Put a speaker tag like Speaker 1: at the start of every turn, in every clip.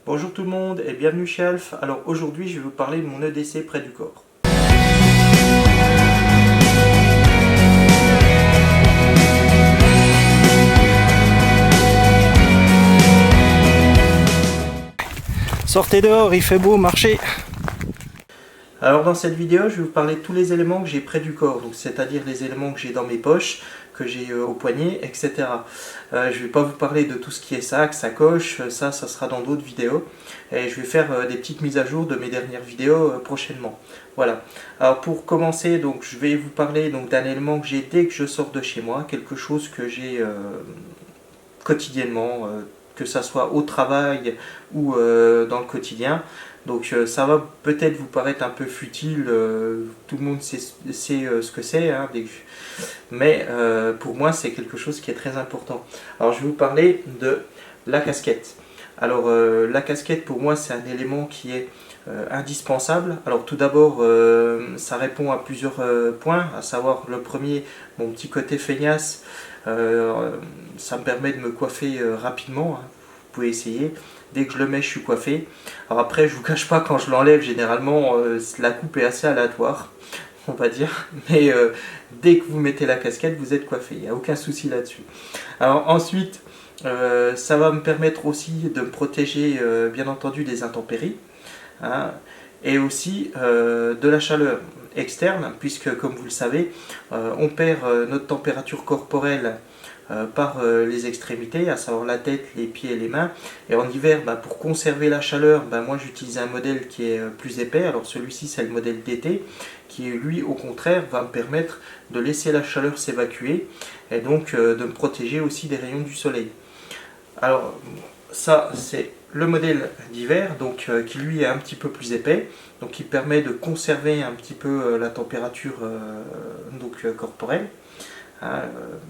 Speaker 1: Bonjour tout le monde et bienvenue chez Alf. Alors aujourd'hui je vais vous parler de mon EDC près du corps. Sortez dehors, il fait beau, marchez. Alors dans cette vidéo je vais vous parler de tous les éléments que j'ai près du corps, donc c'est-à-dire les éléments que j'ai dans mes poches, que j'ai au poignet, etc. Je ne vais pas vous parler de tout ce qui est sac, sacoche, ça sera dans d'autres vidéos. Et je vais faire des petites mises à jour de mes dernières vidéos prochainement. Voilà. Alors pour commencer, donc je vais vous parler d'un élément que j'ai dès que je sors de chez moi, quelque chose que j'ai quotidiennement, que ça soit au travail ou dans le quotidien. Donc ça va peut-être vous paraître un peu futile, tout le monde sait ce que c'est, hein, mais pour moi c'est quelque chose qui est très important. Alors je vais vous parler de la casquette. Alors la casquette pour moi c'est un élément qui est indispensable. Alors tout d'abord ça répond à plusieurs points, à savoir le premier, mon petit côté feignasse, ça me permet de me coiffer rapidement, hein. Vous pouvez essayer. Dès que je le mets, je suis coiffé. Alors après, je vous cache pas, quand je l'enlève, généralement, la coupe est assez aléatoire, on va dire. Mais dès que vous mettez la casquette, vous êtes coiffé. Il n'y a aucun souci là-dessus. Alors ensuite, ça va me permettre aussi de me protéger, bien entendu, des intempéries, hein, et aussi de la chaleur externe, puisque comme vous le savez, on perd notre température corporelle par les extrémités, à savoir la tête, les pieds et les mains. Et en hiver, pour conserver la chaleur, moi j'utilise un modèle qui est plus épais. Alors celui-ci c'est le modèle d'été, qui lui au contraire va me permettre de laisser la chaleur s'évacuer et donc de me protéger aussi des rayons du soleil. Alors ça c'est le modèle d'hiver, donc qui lui est un petit peu plus épais, donc qui permet de conserver un petit peu la température corporelle.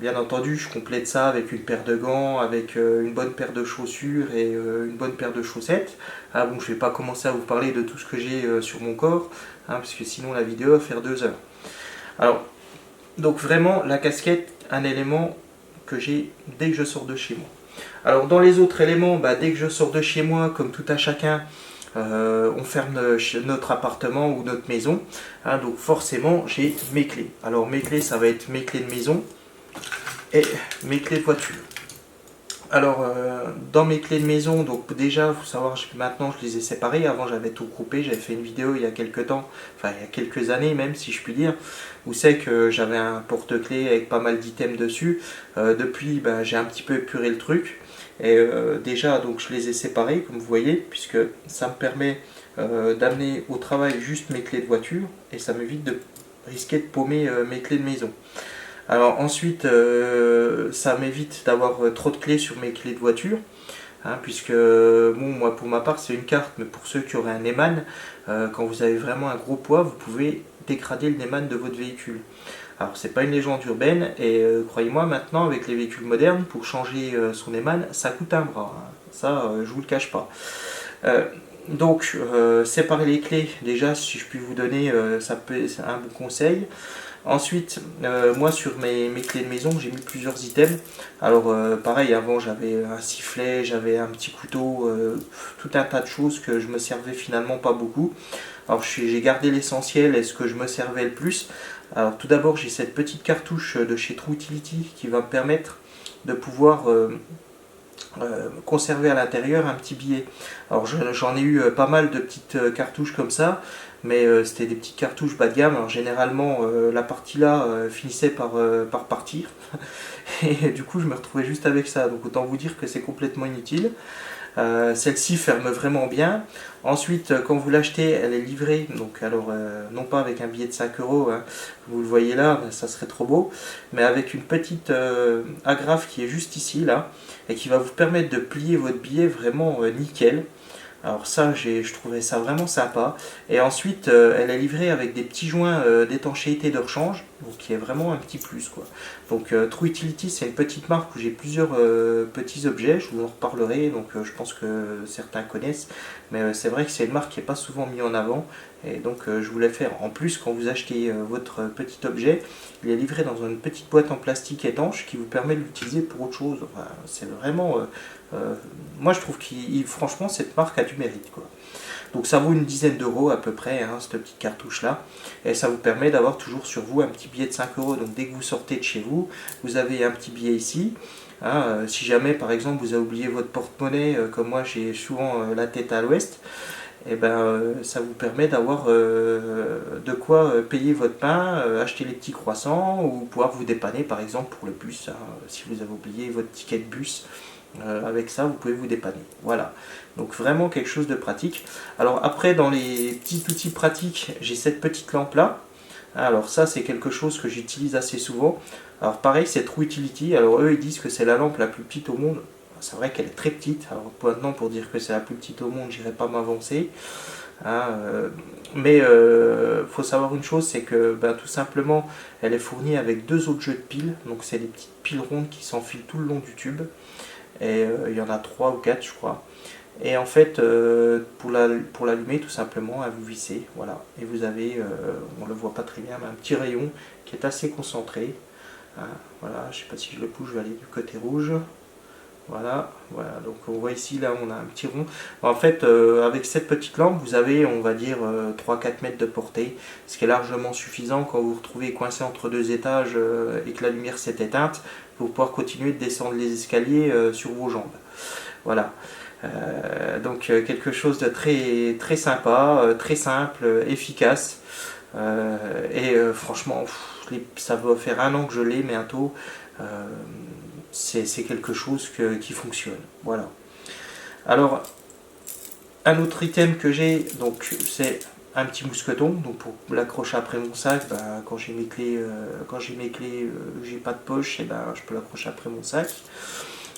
Speaker 1: Bien entendu, je complète ça avec une paire de gants, avec une bonne paire de chaussures et une bonne paire de chaussettes. Bon, je ne vais pas commencer à vous parler de tout ce que j'ai sur mon corps, parce que sinon la vidéo va faire 2 heures. Alors, donc vraiment, la casquette, un élément que j'ai dès que je sors de chez moi. Alors dans les autres éléments, dès que je sors de chez moi, comme tout à chacun, on ferme notre appartement ou notre maison, donc forcément j'ai mes clés. Alors mes clés, ça va être mes clés de maison et mes clés de voiture. Alors dans mes clés de maison, donc déjà il faut savoir que maintenant je les ai séparées. Avant j'avais tout groupé, j'avais fait une vidéo il y a quelques temps, enfin il y a quelques années même si je puis dire, où c'est que j'avais un porte-clés avec pas mal d'items dessus. Depuis j'ai un petit peu épuré le truc. Et déjà, donc je les ai séparés, comme vous voyez, puisque ça me permet d'amener au travail juste mes clés de voiture et ça m'évite de risquer de paumer mes clés de maison. Alors ensuite, ça m'évite d'avoir trop de clés sur mes clés de voiture, puisque moi pour ma part c'est une carte, mais pour ceux qui auraient un Neyman, quand vous avez vraiment un gros poids, vous pouvez dégrader le Neyman de votre véhicule. Alors c'est pas une légende urbaine et croyez-moi maintenant avec les véhicules modernes pour changer son Neyman ça coûte un bras, hein. Ça je vous le cache pas. Donc séparer les clés déjà si je puis vous donner c'est un bon conseil. Ensuite moi sur mes clés de maison j'ai mis plusieurs items. Alors pareil avant j'avais un sifflet, j'avais un petit couteau, tout un tas de choses que je me servais finalement pas beaucoup. Alors j'ai gardé l'essentiel et ce que je me servais le plus. Alors tout d'abord j'ai cette petite cartouche de chez Trutility qui va me permettre de pouvoir conserver à l'intérieur un petit billet. Alors j'en ai eu pas mal de petites cartouches comme ça, mais c'était des petites cartouches bas de gamme. Alors généralement la partie là finissait par partir et du coup je me retrouvais juste avec ça, donc autant vous dire que c'est complètement inutile. Celle-ci ferme vraiment bien. Ensuite, quand vous l'achetez, elle est livrée, donc alors non pas avec un billet de 5 euros, hein, vous le voyez là, ça serait trop beau, mais avec une petite agrafe qui est juste ici, là, et qui va vous permettre de plier votre billet vraiment nickel. Alors ça, je trouvais ça vraiment sympa. Et ensuite, elle est livrée avec des petits joints d'étanchéité de rechange, donc qui est vraiment un petit plus, quoi. Donc Trutility, c'est une petite marque où j'ai plusieurs petits objets, je vous en reparlerai, donc je pense que certains connaissent. Mais c'est vrai que c'est une marque qui n'est pas souvent mise en avant, et donc je voulais faire. En plus, quand vous achetez votre petit objet, il est livré dans une petite boîte en plastique étanche qui vous permet de l'utiliser pour autre chose. Enfin, c'est vraiment Moi je trouve franchement cette marque a du mérite, quoi. Donc ça vaut une dizaine d'euros à peu près, hein, cette petite cartouche là, et ça vous permet d'avoir toujours sur vous un petit billet de 5 euros. Donc dès que vous sortez de chez vous, vous avez un petit billet ici. Hein, si jamais par exemple vous avez oublié votre porte-monnaie, comme moi j'ai souvent la tête à l'ouest, et ben ça vous permet d'avoir de quoi payer votre pain, acheter les petits croissants ou pouvoir vous dépanner par exemple pour le bus, hein, si vous avez oublié votre ticket de bus. Avec ça, vous pouvez vous dépanner. Voilà. Donc vraiment quelque chose de pratique. Alors après, dans les petits outils pratiques, j'ai cette petite lampe là. Alors ça, c'est quelque chose que j'utilise assez souvent. Alors pareil, c'est True Utility. Alors eux, ils disent que c'est la lampe la plus petite au monde. C'est vrai qu'elle est très petite. Alors maintenant, pour dire que c'est la plus petite au monde, j'irai pas m'avancer. Hein, mais faut savoir une chose, c'est que ben, tout simplement, elle est fournie avec deux autres jeux de piles. Donc c'est des petites piles rondes qui s'enfilent tout le long du tube. Et il y en a 3 ou 4 je crois. Et en fait, pour l'allumer tout simplement, vous vissez, voilà. Et vous avez, on le voit pas très bien, mais un petit rayon qui est assez concentré. Hein, voilà, je sais pas si je le pousse, je vais aller du côté rouge. Voilà, voilà, donc on voit ici, là on a un petit rond. En fait, avec cette petite lampe, vous avez, on va dire, 3-4 mètres de portée, ce qui est largement suffisant quand vous vous retrouvez coincé entre deux étages et que la lumière s'est éteinte, pour pouvoir continuer de descendre les escaliers sur vos jambes. Voilà. Donc quelque chose de très, très sympa, très simple, efficace. Et franchement, ça va faire 1 an que je l'ai bientôt. C'est quelque chose qui fonctionne. Voilà. Alors, un autre item que j'ai, donc c'est un petit mousqueton, donc pour l'accrocher après mon sac, ben, quand j'ai mes clés, j'ai pas de poche, et ben, je peux l'accrocher après mon sac.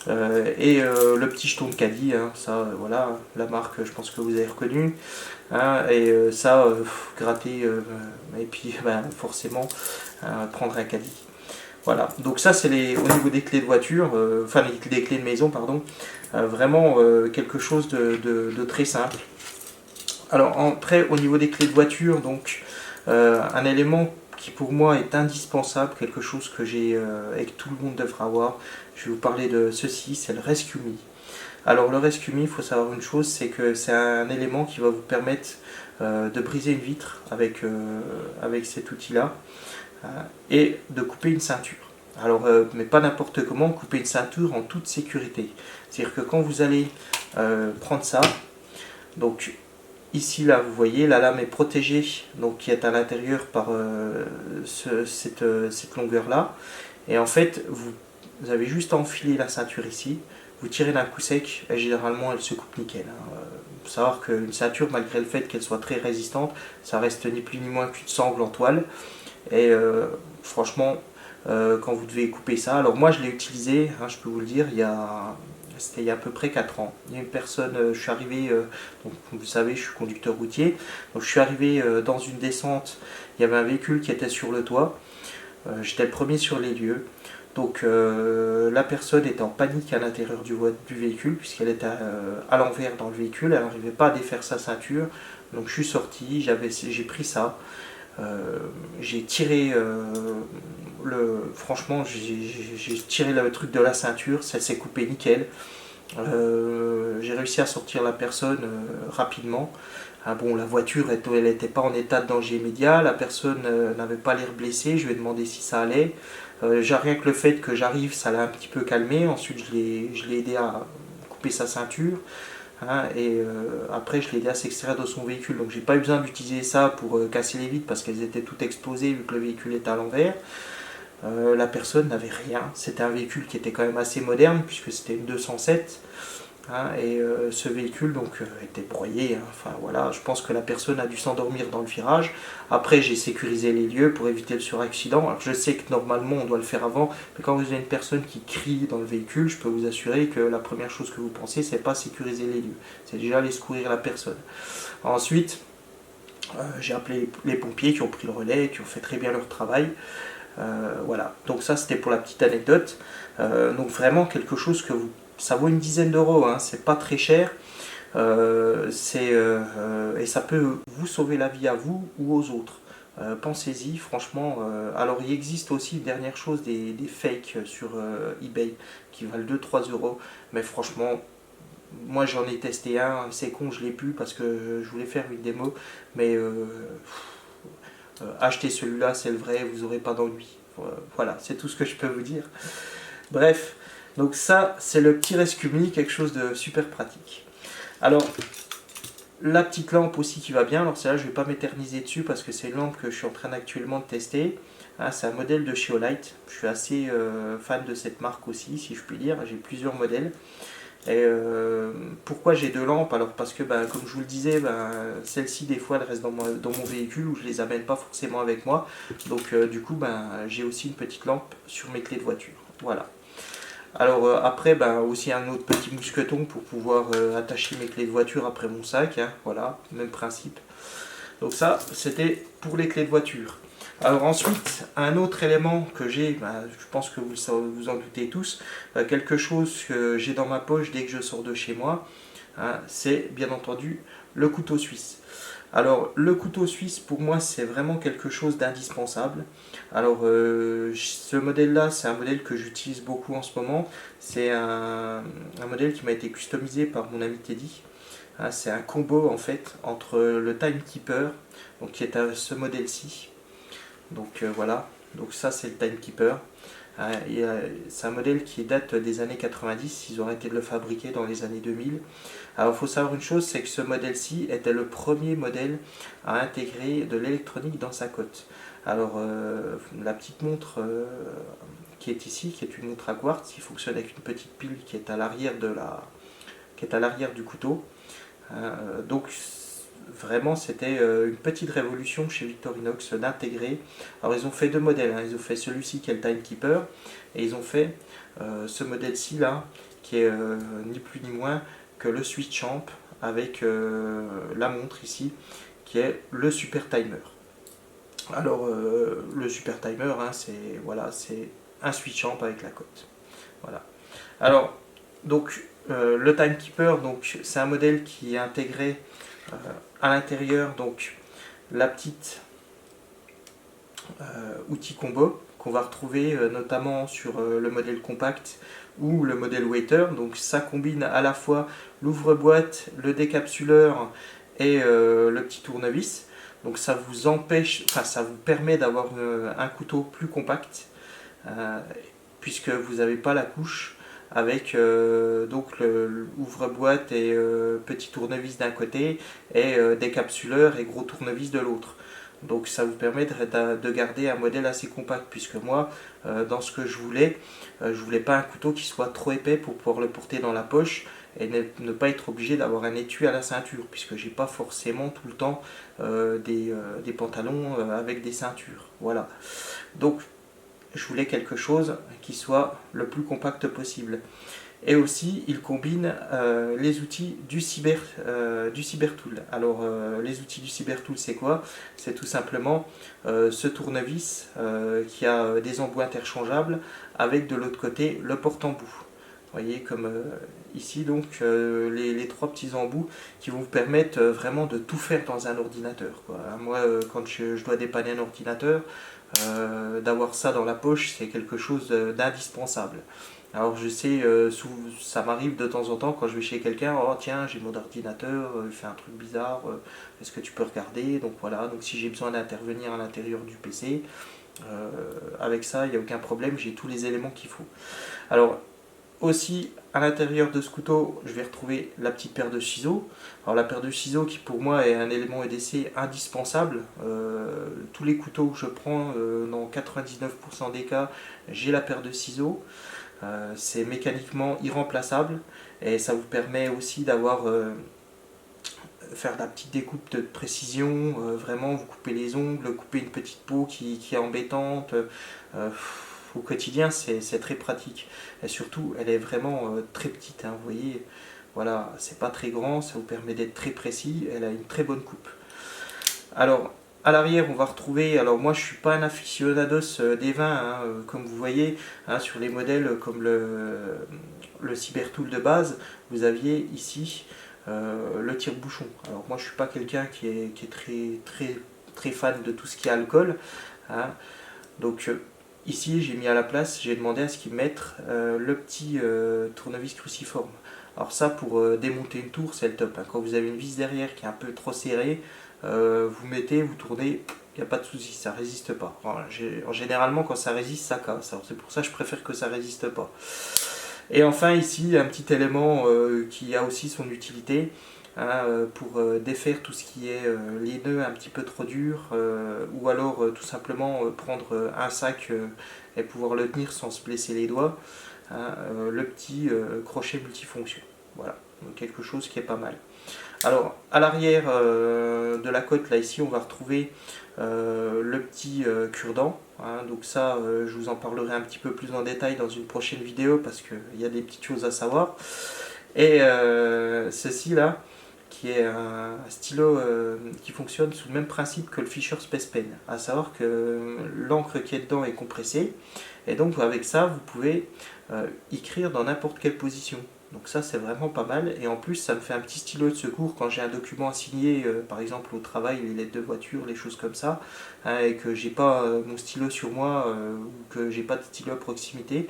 Speaker 1: Et le petit jeton de caddie, hein, ça voilà, la marque je pense que vous avez reconnu, hein, et ça gratter et puis ben, forcément prendre un caddie. Voilà, donc ça c'est au niveau des clés de voiture, enfin des clés de maison, pardon, vraiment quelque chose de très simple. Alors après au niveau des clés de voiture, donc un élément qui pour moi est indispensable, quelque chose que j'ai et que tout le monde devra avoir, je vais vous parler de ceci, c'est le Rescue Me. Alors le Rescue Me, il faut savoir une chose, c'est que c'est un élément qui va vous permettre de briser une vitre avec cet outil-là, et de couper une ceinture. Alors, mais pas n'importe comment, couper une ceinture en toute sécurité. C'est-à-dire que quand vous allez prendre ça, donc ici là, vous voyez, la lame est protégée, donc qui est à l'intérieur par cette longueur-là. Et en fait, vous avez juste à enfiler la ceinture ici, vous tirez d'un coup sec, et généralement elle se coupe nickel. Hein. Faut savoir qu'une ceinture, malgré le fait qu'elle soit très résistante, ça reste ni plus ni moins qu'une sangle en toile. Et franchement, quand vous devez couper ça, alors moi je l'ai utilisé, hein, je peux vous le dire, c'était il y a à peu près 4 ans. Il y a une personne, je suis arrivé, donc vous savez, je suis conducteur routier, donc je suis arrivé dans une descente, il y avait un véhicule qui était sur le toit, j'étais le premier sur les lieux. Donc la personne était en panique à l'intérieur du véhicule, puisqu'elle était à l'envers dans le véhicule, elle n'arrivait pas à défaire sa ceinture. Donc je suis sorti, j'ai pris ça, j'ai tiré franchement j'ai tiré le truc de la ceinture, ça s'est coupé nickel. J'ai réussi à sortir la personne rapidement. Ah bon, la voiture elle n'était pas en état de danger immédiat, la personne n'avait pas l'air blessée, je lui ai demandé si ça allait. Rien que le fait que j'arrive, ça l'a un petit peu calmé. Ensuite, je l'ai aidé à couper sa ceinture. Hein, et après, je l'ai aidé à s'extraire de son véhicule. Donc, j'ai pas eu besoin d'utiliser ça pour casser les vitres parce qu'elles étaient toutes explosées vu que le véhicule était à l'envers. La personne n'avait rien. C'était un véhicule qui était quand même assez moderne puisque c'était une 207. Hein, et ce véhicule donc était broyé. Hein. Enfin voilà, je pense que la personne a dû s'endormir dans le virage. Après, j'ai sécurisé les lieux pour éviter le suraccident. Alors je sais que normalement on doit le faire avant, mais quand vous avez une personne qui crie dans le véhicule, je peux vous assurer que la première chose que vous pensez, c'est pas sécuriser les lieux, c'est déjà aller secourir la personne. Ensuite, j'ai appelé les pompiers qui ont pris le relais, qui ont fait très bien leur travail. Voilà, donc ça c'était pour la petite anecdote. Donc vraiment quelque chose ça vaut une dizaine d'euros, hein, c'est pas très cher. Et ça peut vous sauver la vie à vous ou aux autres. pensez-y, franchement. Alors il existe aussi, dernière chose, des fakes sur eBay qui valent 2-3 euros, mais franchement, moi j'en ai testé un, c'est con, je l'ai pu parce que je voulais faire une démo, mais achetez celui-là, c'est le vrai, vous n'aurez pas d'ennui. Voilà, c'est tout ce que je peux vous dire. Bref, donc ça, c'est le petit rescue-mini, quelque chose de super pratique. Alors, la petite lampe aussi qui va bien, alors celle-là, je ne vais pas m'éterniser dessus parce que c'est une lampe que je suis en train actuellement de tester. Ah, c'est un modèle de chez Olight. Je suis assez fan de cette marque aussi, si je puis dire. J'ai plusieurs modèles. Et pourquoi j'ai deux lampes? Alors parce que comme je vous le disais, celle-ci des fois elle reste dans mon véhicule où je les amène pas forcément avec moi. Donc du coup j'ai aussi une petite lampe sur mes clés de voiture. Voilà. Alors après aussi un autre petit mousqueton pour pouvoir attacher mes clés de voiture après mon sac. Hein. Voilà, même principe. Donc ça c'était pour les clés de voiture. Alors ensuite, un autre élément que j'ai, je pense que vous en doutez tous, quelque chose que j'ai dans ma poche dès que je sors de chez moi, hein, c'est bien entendu le couteau suisse. Alors le couteau suisse pour moi c'est vraiment quelque chose d'indispensable. Alors ce modèle là c'est un modèle que j'utilise beaucoup en ce moment. C'est un modèle qui m'a été customisé par mon ami Teddy. Hein, c'est un combo en fait entre le Timekeeper, donc qui est ce modèle-ci. Donc voilà, donc ça c'est le Timekeeper. C'est un modèle qui date des années 90, ils ont arrêté de le fabriquer dans les années 2000. Alors il faut savoir une chose, c'est que ce modèle-ci était le premier modèle à intégrer de l'électronique dans sa cote. Alors la petite montre qui est ici, qui est une montre à quartz, qui fonctionne avec une petite pile qui est à l'arrière du couteau. Donc vraiment c'était une petite révolution chez Victorinox d'intégrer. Alors ils ont fait deux modèles, hein. Ils ont fait celui-ci qui est le Timekeeper et ils ont fait ce modèle-ci là qui est ni plus ni moins que le Switch Amp avec la montre ici qui est le Super Timer. Alors le Super Timer hein, c'est un Switch Amp avec la cote. Voilà. Alors donc le Timekeeper donc c'est un modèle qui est intégré à l'intérieur donc la petite outil combo qu'on va retrouver notamment sur le modèle compact ou le modèle waiter. Donc ça combine à la fois l'ouvre-boîte, le décapsuleur et le petit tournevis. Donc ça vous empêche, enfin ça vous permet d'avoir un couteau plus compact puisque vous n'avez pas la couche avec donc l'ouvre-boîte et petit tournevis d'un côté et décapsuleur et gros tournevis de l'autre. Donc ça vous permet de garder un modèle assez compact puisque moi dans ce que je voulais pas un couteau qui soit trop épais pour pouvoir le porter dans la poche et ne pas être obligé d'avoir un étui à la ceinture puisque j'ai pas forcément tout le temps des pantalons avec des ceintures. Voilà. Donc je voulais quelque chose qui soit le plus compact possible. Et aussi, il combine les outils du Cybertool. Alors, les outils du Cybertool, c'est quoi? C'est tout simplement ce tournevis qui a des embouts interchangeables avec de l'autre côté le porte-embout. Vous voyez, comme ici, donc, les trois petits embouts qui vont vous permettre vraiment de tout faire dans un ordinateur, quoi. Moi, quand je dois dépanner un ordinateur, d'avoir ça dans la poche, c'est quelque chose d'indispensable. Alors je sais, ça m'arrive de temps en temps quand je vais chez quelqu'un, oh tiens j'ai mon ordinateur, il fait un truc bizarre, est-ce que tu peux regarder? Donc voilà, donc si j'ai besoin d'intervenir à l'intérieur du PC, avec ça il n'y a aucun problème, j'ai tous les éléments qu'il faut. Alors aussi à l'intérieur de ce couteau, je vais retrouver la petite paire de ciseaux. Alors la paire de ciseaux qui pour moi est un élément EDC indispensable. Tous les couteaux que je prends, dans 99% des cas, j'ai la paire de ciseaux. C'est mécaniquement irremplaçable et ça vous permet aussi d'avoir faire de la petite découpe de précision, vraiment vous coupez les ongles, coupez une petite peau qui est embêtante. Au quotidien c'est très pratique et surtout elle est vraiment très petite, hein, vous voyez, voilà, c'est pas très grand, ça vous permet d'être très précis, elle a une très bonne coupe. Alors à l'arrière on va retrouver, alors moi je suis pas un aficionados des vins, hein, comme vous voyez hein, sur les modèles comme le Cybertool de base, vous aviez ici le tire-bouchon. Alors moi je suis pas quelqu'un qui est très très fan de tout ce qui est alcool. Hein. Donc ici j'ai mis à la place, j'ai demandé à ce qu'ils mettent le petit tournevis cruciforme. Alors ça pour démonter une tour c'est le top. Hein. Quand vous avez une vis derrière qui est un peu trop serrée, vous mettez, vous tournez, il n'y a pas de souci, ça résiste pas. Enfin, généralement quand ça résiste ça casse. Alors c'est pour ça que je préfère que ça résiste pas. Et enfin ici un petit élément qui a aussi son utilité. Hein, pour défaire tout ce qui est les nœuds un petit peu trop durs ou alors tout simplement prendre un sac et pouvoir le tenir sans se blesser les doigts, hein, le petit crochet multifonction, voilà, donc quelque chose qui est pas mal. Alors à l'arrière de la cote là ici on va retrouver le petit cure-dent, hein, donc ça je vous en parlerai un petit peu plus en détail dans une prochaine vidéo parce qu'il y a des petites choses à savoir. Et ceci là qui est un stylo qui fonctionne sous le même principe que le Fisher Space Pen, à savoir que l'encre qui est dedans est compressée et donc avec ça vous pouvez écrire dans n'importe quelle position. Donc ça c'est vraiment pas mal et en plus ça me fait un petit stylo de secours quand j'ai un document à signer, par exemple au travail, les lettres de voiture, les choses comme ça, hein, et que j'ai pas mon stylo sur moi ou que j'ai pas de stylo à proximité.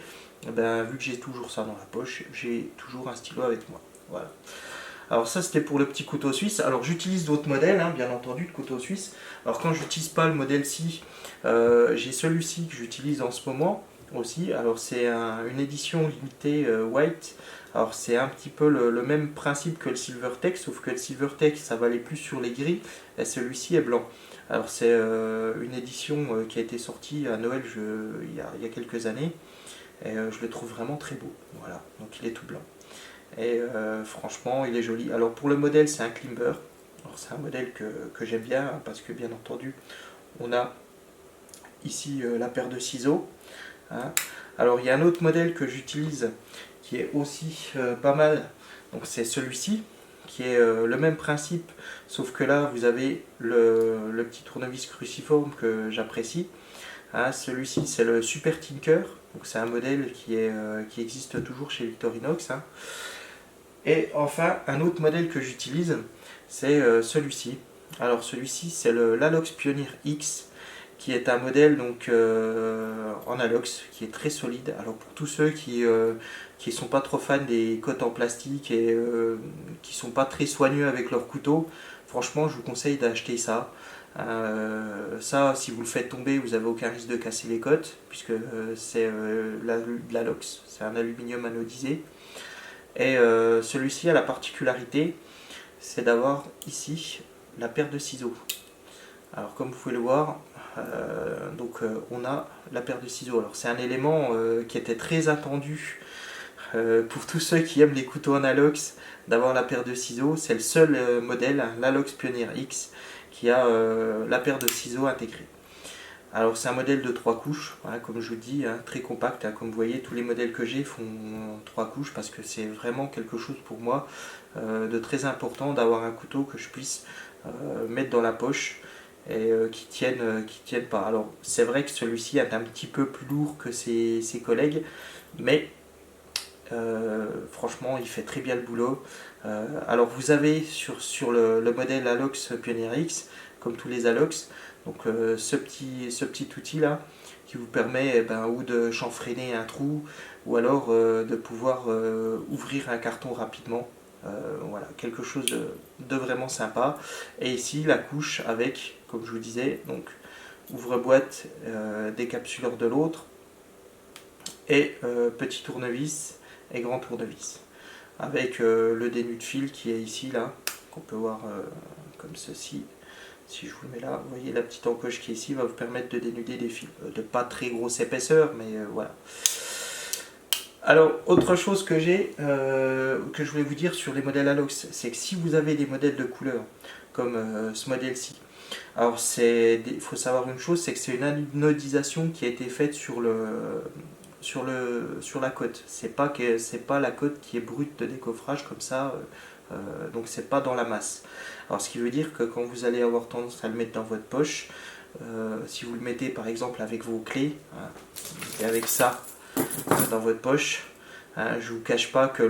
Speaker 1: Ben, vu que j'ai toujours ça dans la poche, j'ai toujours un stylo avec moi. Voilà. Alors ça c'était pour le petit couteau suisse. Alors j'utilise d'autres modèles, hein, bien entendu, de couteau suisse. Alors quand j'utilise pas le modèle-ci, j'ai celui-ci que j'utilise en ce moment aussi. Alors c'est une édition limitée white. Alors c'est un petit peu le même principe que le Silvertech, sauf que le Silvertech ça va aller plus sur les gris et celui-ci est blanc. Alors c'est une édition qui a été sortie à Noël il y a quelques années et je le trouve vraiment très beau. Voilà, donc il est tout blanc. Et franchement il est joli. Alors pour le modèle c'est un Climber. Alors c'est un modèle que j'aime bien hein, parce que bien entendu on a ici la paire de ciseaux. Hein. Alors il y a un autre modèle que j'utilise qui est aussi pas mal. Donc c'est celui-ci qui est le même principe sauf que là vous avez le petit tournevis cruciforme que j'apprécie. Hein, celui-ci c'est le Super Tinker. Donc c'est un modèle qui existe toujours chez Victorinox. Hein. Et enfin, un autre modèle que j'utilise, c'est celui-ci. Alors celui-ci, c'est le Lalox Pioneer X, qui est un modèle donc en alox, qui est très solide. Alors pour tous ceux qui sont pas trop fans des cotes en plastique et qui sont pas très soigneux avec leur couteau, franchement, je vous conseille d'acheter ça. Ça, si vous le faites tomber, vous n'avez aucun risque de casser les cotes, puisque c'est de l'alox, c'est un aluminium anodisé. Et celui-ci a la particularité, c'est d'avoir ici la paire de ciseaux. Alors comme vous pouvez le voir, on a la paire de ciseaux. Alors c'est un élément qui était très attendu pour tous ceux qui aiment les couteaux en alox, d'avoir la paire de ciseaux. C'est le seul modèle, hein, l'Alox Pioneer X, qui a la paire de ciseaux intégrée. Alors c'est un modèle de 3 couches, voilà, comme je vous dis, hein, très compact, hein, comme vous voyez tous les modèles que j'ai font 3 couches parce que c'est vraiment quelque chose pour moi de très important d'avoir un couteau que je puisse mettre dans la poche et qui tienne pas. Alors c'est vrai que celui-ci est un petit peu plus lourd que ses collègues, mais franchement il fait très bien le boulot. Alors vous avez sur le modèle Alox Pioneer X, comme tous les Alox, donc ce petit outil là qui vous permet ou de chanfreiner un trou ou alors de pouvoir ouvrir un carton rapidement. Voilà, quelque chose de vraiment sympa. Et ici la couche avec, comme je vous disais, donc ouvre-boîte décapsuleur de l'autre et petit tournevis et grand tournevis avec le dénut de fil qui est ici là, qu'on peut voir comme ceci. Si je vous le mets là, vous voyez la petite encoche qui est ici va vous permettre de dénuder des fils de pas très grosse épaisseur, mais voilà. Alors autre chose que j'ai, que je voulais vous dire sur les modèles Alox, c'est que si vous avez des modèles de couleur comme ce modèle-ci, alors il faut savoir une chose, c'est que c'est une anodisation qui a été faite sur la cote. C'est pas la cote qui est brute de décoffrage comme ça, donc c'est pas dans la masse. Alors ce qui veut dire que quand vous allez avoir tendance à le mettre dans votre poche, si vous le mettez par exemple avec vos clés, hein, et avec ça dans votre poche, Hein, je ne vous cache pas que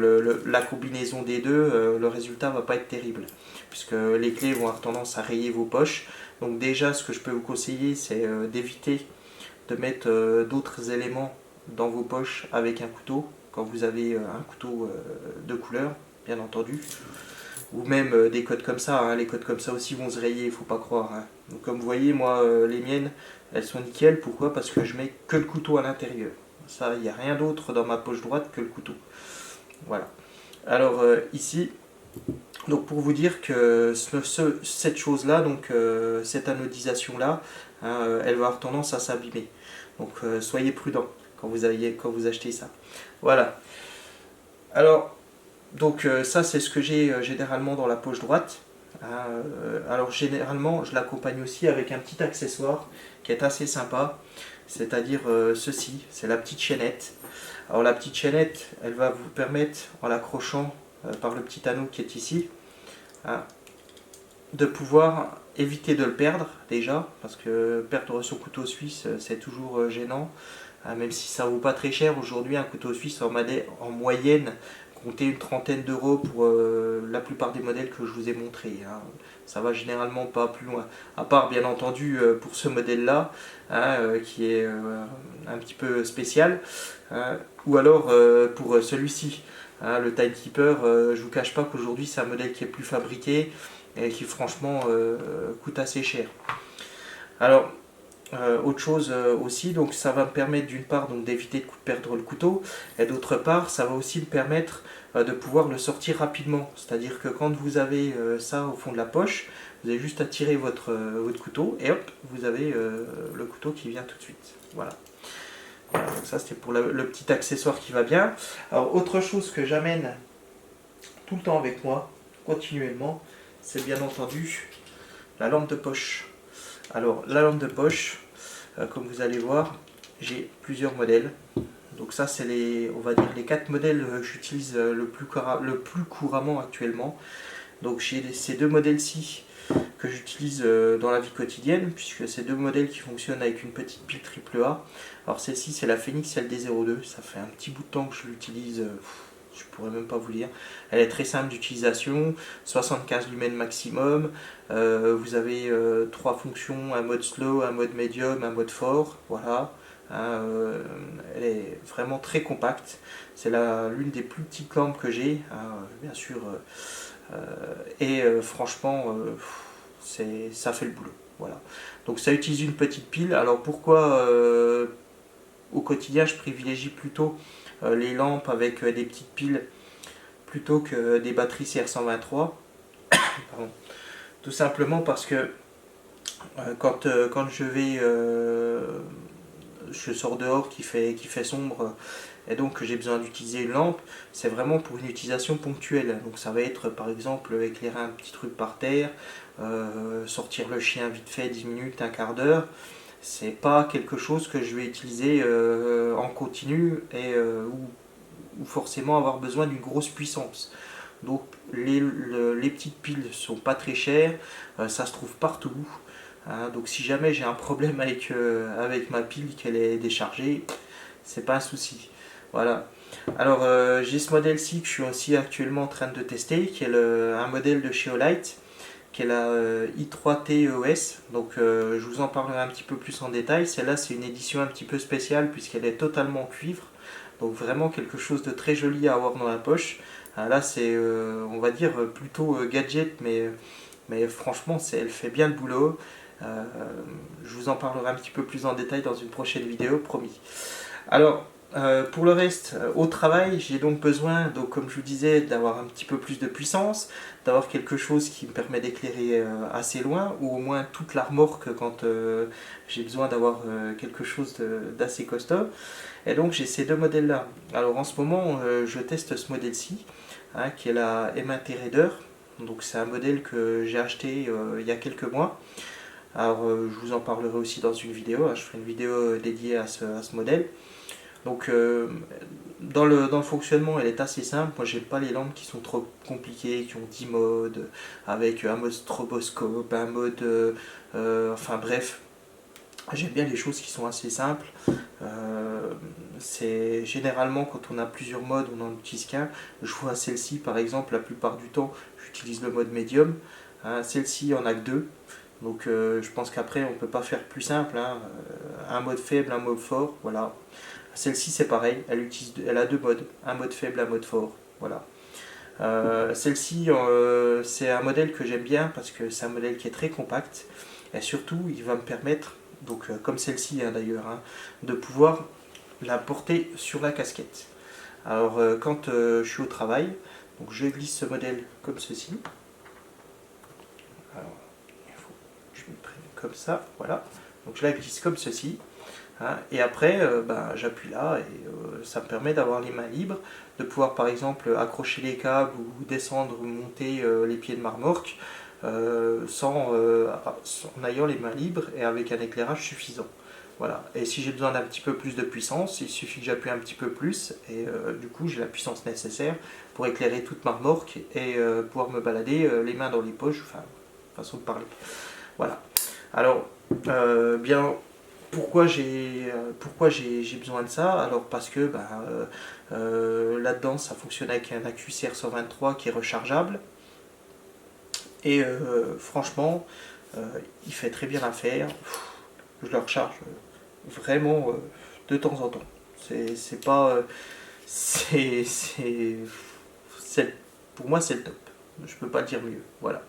Speaker 1: la combinaison des deux, le résultat ne va pas être terrible, puisque les clés vont avoir tendance à rayer vos poches. Donc déjà, ce que je peux vous conseiller, c'est d'éviter de mettre d'autres éléments dans vos poches avec un couteau, quand vous avez un couteau de couleur, bien entendu. Ou même des codes comme ça, hein. Les codes comme ça aussi vont se rayer, il ne faut pas croire. Hein. Donc comme vous voyez, moi, les miennes, elles sont nickel. Pourquoi? Parce que je mets que le couteau à l'intérieur. Ça, il n'y a rien d'autre dans ma poche droite que le couteau. Voilà. Alors ici, donc pour vous dire que cette chose-là, donc cette anodisation-là, hein, elle va avoir tendance à s'abîmer. Donc soyez prudent quand vous achetez ça. Voilà. Alors, donc ça c'est ce que j'ai généralement dans la poche droite. Hein, alors généralement, je l'accompagne aussi avec un petit accessoire qui est assez sympa. C'est-à-dire ceci, c'est la petite chaînette. Alors la petite chaînette, elle va vous permettre, en l'accrochant par le petit anneau qui est ici, hein, de pouvoir éviter de le perdre déjà, parce que perdre son couteau suisse, c'est toujours gênant, hein, même si ça ne vaut pas très cher. Aujourd'hui, un couteau suisse en moyenne, comptez une trentaine d'euros pour la plupart des modèles que je vous ai montrés. Hein. Ça va généralement pas plus loin. À part bien entendu pour ce modèle-là, hein, qui est un petit peu spécial. Hein, ou alors pour celui-ci, hein, le Timekeeper, je vous cache pas qu'aujourd'hui c'est un modèle qui est plus fabriqué et qui franchement coûte assez cher. Alors, autre chose aussi, donc ça va me permettre d'une part d'éviter de perdre le couteau, et d'autre part ça va aussi me permettre de pouvoir le sortir rapidement. C'est-à-dire que quand vous avez ça au fond de la poche, vous avez juste à tirer votre couteau et hop, vous avez le couteau qui vient tout de suite. Voilà. Voilà, donc ça c'était pour le petit accessoire qui va bien. Alors autre chose que j'amène tout le temps avec moi, continuellement, c'est bien entendu la lampe de poche. Alors la lampe de poche, comme vous allez voir, j'ai plusieurs modèles. Donc ça c'est on va dire les 4 modèles que j'utilise le plus couramment actuellement. Donc j'ai ces deux modèles-ci que j'utilise dans la vie quotidienne, puisque c'est deux modèles qui fonctionnent avec une petite pile AAA. Alors celle-ci c'est la Phoenix LD02, ça fait un petit bout de temps que je l'utilise, je pourrais même pas vous dire. Elle est très simple d'utilisation, 75 lumens maximum, vous avez 3 fonctions, un mode slow, un mode medium, un mode fort, voilà. Elle est vraiment très compacte, c'est l'une des plus petites lampes que j'ai, hein, bien sûr, et franchement ça fait le boulot. Voilà. Donc ça utilise une petite pile. Alors pourquoi au quotidien je privilégie plutôt les lampes avec des petites piles plutôt que des batteries CR123? Pardon. Tout simplement parce que quand je sors dehors qui fait sombre et donc j'ai besoin d'utiliser une lampe, c'est vraiment pour une utilisation ponctuelle. Donc ça va être par exemple éclairer un petit truc par terre, sortir le chien vite fait 10 minutes, un quart d'heure. C'est pas quelque chose que je vais utiliser en continu et ou forcément avoir besoin d'une grosse puissance. Donc les petites piles sont pas très chères, ça se trouve partout. Hein, donc si jamais j'ai un problème avec ma pile, qu'elle est déchargée, c'est pas un souci. Voilà. Alors j'ai ce modèle-ci que je suis aussi actuellement en train de tester, qui est un modèle de chez Olight, qui est la i3T EOS. Donc je vous en parlerai un petit peu plus en détail. Celle-là c'est une édition un petit peu spéciale puisqu'elle est totalement en cuivre. Donc vraiment quelque chose de très joli à avoir dans la poche. Là c'est on va dire plutôt gadget, mais franchement elle fait bien le boulot. Je vous en parlerai un petit peu plus en détail dans une prochaine vidéo, promis. Alors pour le reste, au travail, j'ai donc besoin, donc, comme je vous disais, d'avoir un petit peu plus de puissance, d'avoir quelque chose qui me permet d'éclairer assez loin, ou au moins toute la remorque quand j'ai besoin d'avoir quelque chose d'assez costaud. Et donc j'ai ces deux modèles-là. Alors en ce moment, je teste ce modèle-ci, hein, qui est la M1T Raider. Donc c'est un modèle que j'ai acheté il y a quelques mois. Alors je vous en parlerai aussi dans une vidéo, hein, je ferai une vidéo dédiée à ce modèle. Donc dans le fonctionnement elle est assez simple. Moi j'aime pas les lampes qui sont trop compliquées, qui ont 10 modes, avec un mode stroboscope, un mode enfin bref, j'aime bien les choses qui sont assez simples. c'est généralement quand on a plusieurs modes, on n'en utilise qu'un. Je vois celle-ci par exemple, la plupart du temps, j'utilise le mode médium. Hein, celle-ci en a que deux. Donc je pense qu'après on peut pas faire plus simple. Hein. Un mode faible, un mode fort, voilà. Celle-ci c'est pareil, elle a deux modes, un mode faible, un mode fort, voilà. Celle-ci c'est un modèle que j'aime bien parce que c'est un modèle qui est très compact et surtout il va me permettre, donc comme celle-ci hein, d'ailleurs, hein, de pouvoir la porter sur la casquette. Alors quand je suis au travail, donc je glisse ce modèle comme ceci. Alors, il faut que je me prenne comme ça, voilà. Donc je la glisse comme ceci. Hein, et après, j'appuie là et ça me permet d'avoir les mains libres, de pouvoir par exemple accrocher les câbles ou descendre ou monter les pieds de ma remorque en ayant les mains libres et avec un éclairage suffisant. Voilà. Et si j'ai besoin d'un petit peu plus de puissance, il suffit que j'appuie un petit peu plus et du coup j'ai la puissance nécessaire pour éclairer toute ma remorque et pouvoir me balader les mains dans les poches, enfin, façon de parler. Voilà. Alors, bien, pourquoi j'ai besoin de ça? Alors parce que là-dedans ça fonctionne avec un accu CR123 qui est rechargeable et franchement il fait très bien l'affaire. Je le recharge vraiment de temps en temps. C'est pas pour moi c'est le top. Je peux pas dire mieux. Voilà.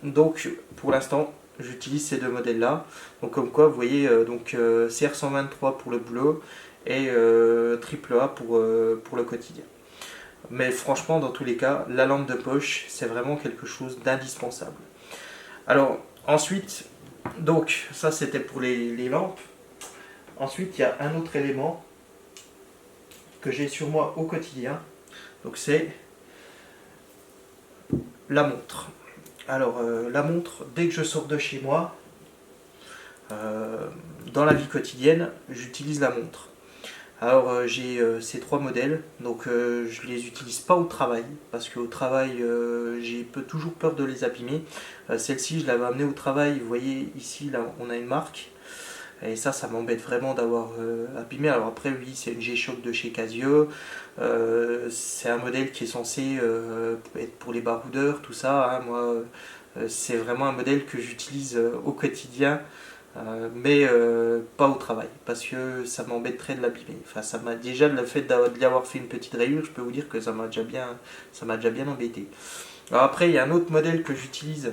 Speaker 1: Donc pour l'instant j'utilise ces deux modèles là, donc comme quoi vous voyez CR123 pour le boulot et AAA pour le quotidien. Mais franchement dans tous les cas la lampe de poche c'est vraiment quelque chose d'indispensable. Alors ensuite, donc ça c'était pour les lampes. Ensuite il y a un autre élément que j'ai sur moi au quotidien, donc c'est la montre. Alors la montre, dès que je sors de chez moi, dans la vie quotidienne, j'utilise la montre. Alors j'ai ces trois modèles, donc je les utilise pas au travail, parce qu'au travail j'ai toujours peur de les abîmer. Celle-ci je l'avais amenée au travail, vous voyez ici là on a une marque, et ça m'embête vraiment d'avoir abîmé. Alors après oui c'est une G-Shock de chez Casio, c'est un modèle qui est censé être pour les baroudeurs, tout ça, hein. Moi c'est vraiment un modèle que j'utilise au quotidien. Mais pas au travail parce que ça m'embêterait de l'abîmer. Enfin, ça m'a déjà le fait d'y avoir fait une petite rayure, je peux vous dire que ça m'a déjà bien embêté. Alors après, il y a un autre modèle que j'utilise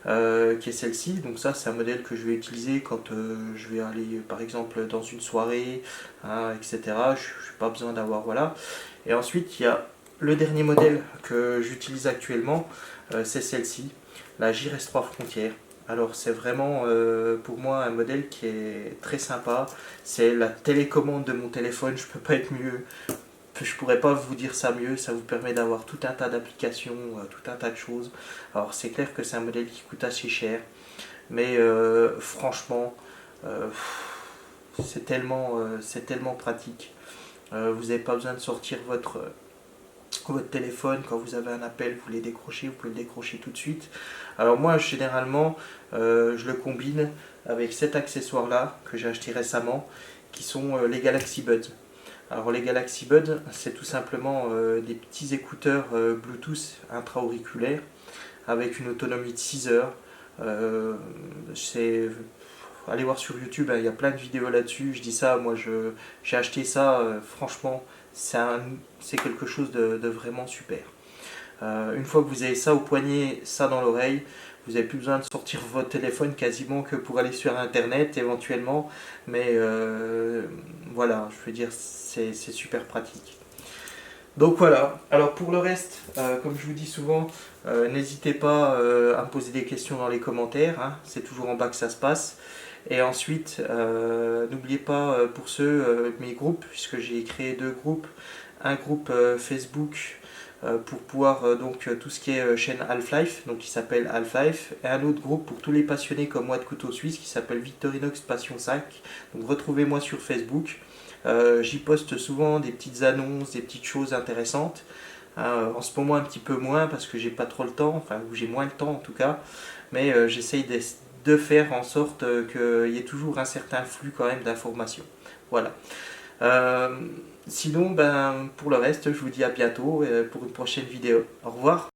Speaker 1: qui est celle-ci. Donc ça, c'est un modèle que je vais utiliser quand je vais aller, par exemple, dans une soirée, hein, etc. Je n'ai pas besoin d'avoir, voilà. Et ensuite, il y a le dernier modèle que j'utilise actuellement, c'est celle-ci, la JRS3 Frontière. Alors c'est vraiment pour moi un modèle qui est très sympa. C'est la télécommande de mon téléphone, je peux pas être mieux. Je pourrais pas vous dire ça mieux, ça vous permet d'avoir tout un tas d'applications, tout un tas de choses. Alors c'est clair que c'est un modèle qui coûte assez cher, mais franchement c'est tellement pratique. Vous n'avez pas besoin de sortir votre téléphone, quand vous avez un appel, vous voulez décrocher, vous pouvez le décrocher tout de suite. Alors moi généralement je le combine avec cet accessoire là que j'ai acheté récemment qui sont les Galaxy Buds. Alors les Galaxy Buds c'est tout simplement des petits écouteurs Bluetooth intra-auriculaires avec une autonomie de 6 heures. Allez voir sur YouTube, hein, il y a plein de vidéos là-dessus. Je dis ça, moi j'ai acheté ça, franchement c'est quelque chose de vraiment super. Une fois que vous avez ça au poignet, ça dans l'oreille, vous n'avez plus besoin de sortir votre téléphone quasiment que pour aller sur internet éventuellement, mais voilà, je veux dire c'est super pratique. Donc voilà, alors pour le reste, comme je vous dis souvent, n'hésitez pas à me poser des questions dans les commentaires, hein, c'est toujours en bas que ça se passe. Et ensuite, n'oubliez pas pour mes groupes, puisque j'ai créé deux groupes, un groupe Facebook pour pouvoir tout ce qui est chaîne Half-Life, donc qui s'appelle Half-Life, et un autre groupe pour tous les passionnés comme moi de couteau suisse qui s'appelle Victorinox Passion 5. Donc retrouvez-moi sur Facebook. J'y poste souvent des petites annonces, des petites choses intéressantes. En ce moment un petit peu moins parce que j'ai pas trop le temps, enfin j'ai moins le temps en tout cas, mais j'essaye de faire en sorte qu'il y ait toujours un certain flux quand même d'informations. Voilà. Euh, Sinon, ben, pour le reste, je vous dis à bientôt pour une prochaine vidéo. Au revoir.